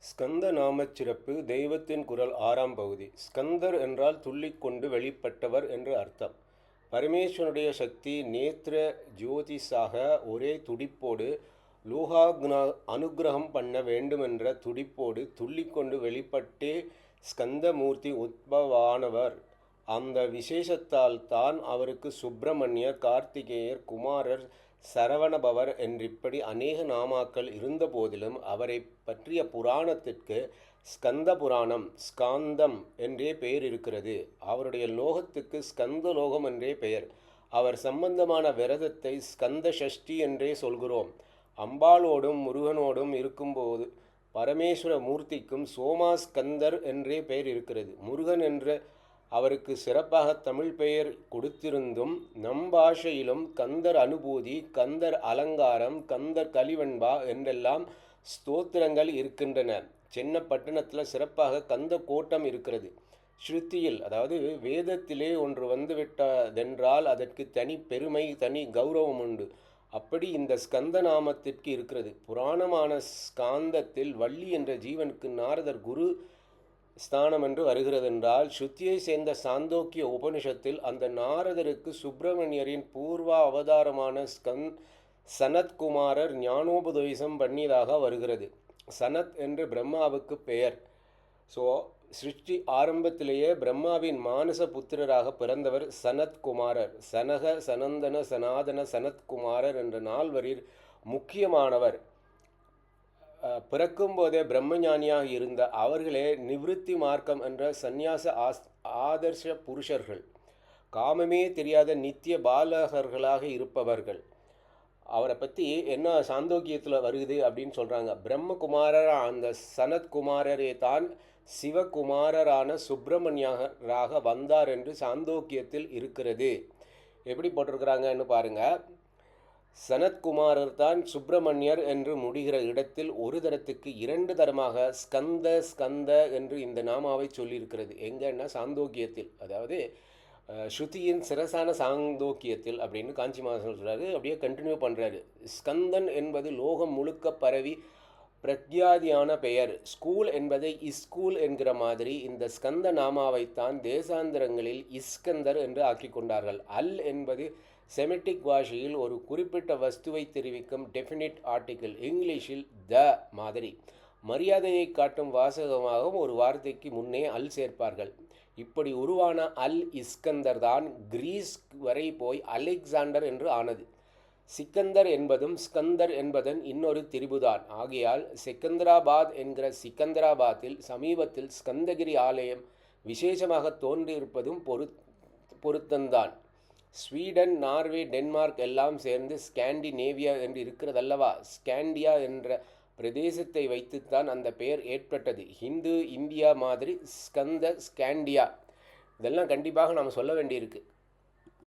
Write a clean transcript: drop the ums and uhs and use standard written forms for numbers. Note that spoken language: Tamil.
ஸ்கந்த நாமச் சிறப்பு தெய்வத்தின் குரல் ஆறாம் பகுதி. ஸ்கந்தர் என்றால் துள்ளிக்கொண்டு வெளிப்பட்டவர் என்று அர்த்தம். பரமேஸ்வரனுடைய சக்தி நேத்திர ஜோதிஷாக ஒரே துடிப்போடு அனுகிரகம் பண்ண வேண்டுமென்ற துடிப்போடு துள்ளிக்கொண்டு வெளிப்பட்டே ஸ்கந்தமூர்த்தி உத்பவானவர். அந்த விசேஷத்தால் தான் அவருக்கு சுப்பிரமணியர், கார்த்திகேயர், குமாரர், சரவணபவர் என்றிப்படி அநேக நாமாக்கள் இருந்த போதிலும் அவரை பற்றிய புராணத்திற்கு ஸ்கந்த புராணம், ஸ்காந்தம் என்றே பெயர் இருக்கிறது. அவருடைய லோகத்துக்கு ஸ்கந்த லோகம் என்றே பெயர். அவர் சம்பந்தமான விரதத்தை ஸ்கந்த சஷ்டி என்றே சொல்கிறோம். அம்பாளோடும் முருகனோடும் இருக்கும்போது பரமேஸ்வர மூர்த்திக்கும் சோமாஸ்கந்தர் என்றே பெயர் இருக்கிறது. முருகன் என்ற அவருக்கு சிறப்பாக தமிழ் பெயர் கொடுத்திருந்தும் நம் பாஷையிலும் கந்தர் அனுபூதி, கந்தர் அலங்காரம், கந்தர் கலிவெண்பா என்றெல்லாம் ஸ்தோத்திரங்கள் இருக்கின்றன. சென்னப்பட்டணத்தில் சிறப்பாக கந்த கோட்டம் இருக்கிறது. ஸ்ருதியில், அதாவது வேதத்திலே ஒன்று வந்துவிட்டதென்றால் அதற்கு தனி பெருமை, தனி கௌரவம் உண்டு. அப்படி இந்த ஸ்கந்த நாமத்திற்கு இருக்கிறது. புராணமான ஸ்காந்தத்தில் வள்ளி என்ற ஜீவனுக்கு நாரதர் குரு ஸ்தானம் என்று வருகிறதென்றால், ஸ்ருதியை சேர்ந்த சாந்தோக்கிய உபனிஷத்தில் அந்த நாரதருக்கு சுப்பிரமணியரின் பூர்வ அவதாரமான சனத்குமாரர் ஞானோபதேசம் பண்ணியதாக வருகிறது. சனத் என்று பிரம்மாவுக்கு பெயர். ஸோ சிருஷ்டி ஆரம்பத்திலேயே பிரம்மாவின் மானச புத்திரராக பிறந்தவர் சனத்குமாரர். சனக, சனந்தன, சனாதன, சனத்குமாரர் என்ற நால்வரில் முக்கியமானவர். பிறக்கும்போதே பிரம்மஞானியாக இருந்த அவர்களே நிவிருத்தி மார்க்கம் என்ற சந்நியாச ஆதர்ஷ புருஷர்கள். காமமே தெரியாத நித்திய பாலகர்களாக இருப்பவர்கள். அவரை பற்றி என்ன சாந்தோக்கியத்தில் வருகுது அப்படின்னு சொல்கிறாங்க. பிரம்மகுமாரர் அந்த சனத்குமாரரே தான் சிவகுமாரரான சுப்பிரமணியராக வந்தார் என்று சாந்தோக்கியத்தில் இருக்கிறது. எப்படி போட்டிருக்கிறாங்கன்னு பாருங்கள். சனத்குமாரர் தான் சுப்பிரமணியர் என்று முடிகிற இடத்தில் ஒரு தரத்துக்கு 2 தரமாக ஸ்கந்த ஸ்கந்த என்று இந்த நாமாவை சொல்லியிருக்கிறது. எங்கன்னா சாந்தோக்கியத்தில், அதாவது ஸ்ருதியின் சிரசான சாந்தோக்கியத்தில் அப்படின்னு காஞ்சி மாதம் சொல்கிறாரு. அப்படியே கண்டினியூ பண்ணுறாரு. ஸ்கந்தன் என்பது லோகம் முழுக்க பரவி பிரக்யாதியான பெயர். ஸ்கூல் என்பதை இஸ்கூல் என்கிற மாதிரி இந்த ஸ்கந்த நாமாவைத்தான் தேசாந்திரங்களில் இஸ்கந்தர் என்று ஆக்கி கொண்டார்கள். அல் என்பது செமெட்டிக் பாஷையில் ஒரு குறிப்பிட்ட வஸ்துவை தெரிவிக்கும் டெஃபினிட் ஆர்டிக்கிள். இங்கிலீஷில் த மாதிரி மரியாதையை காட்டும் வாசகமாகவும் ஒரு வார்த்தைக்கு முன்னே அல் சேர்ப்பார்கள். இப்படி உருவான அல் இஸ்கந்தர் தான் கிரீஸ் வரை போய் அலெக்சாண்டர் என்று ஆனது. சிக்கந்தர் என்பதும் ஸ்கந்தர் என்பதன் இன்னொரு திரிபுதான். ஆகையால் செகந்திராபாத் என்கிற சிக்கந்தராபாத்தில் சமீபத்தில் ஸ்கந்தகிரி ஆலயம் விசேஷமாக தோன்றியிருப்பதும் பொருத்தந்தான். ஸ்வீடன், நார்வே, டென்மார்க் எல்லாம் சேர்ந்து ஸ்காண்டினேவியா என்று இருக்கிறதல்லவா. ஸ்காண்டியா என்ற பிரதேசத்தை வைத்துத்தான் அந்த பெயர் ஏற்பட்டது. ஹிந்து இந்தியா மாதிரி ஸ்கந்த, ஸ்காண்டியா இதெல்லாம் கண்டிப்பாக நாம் சொல்ல வேண்டியிருக்கு.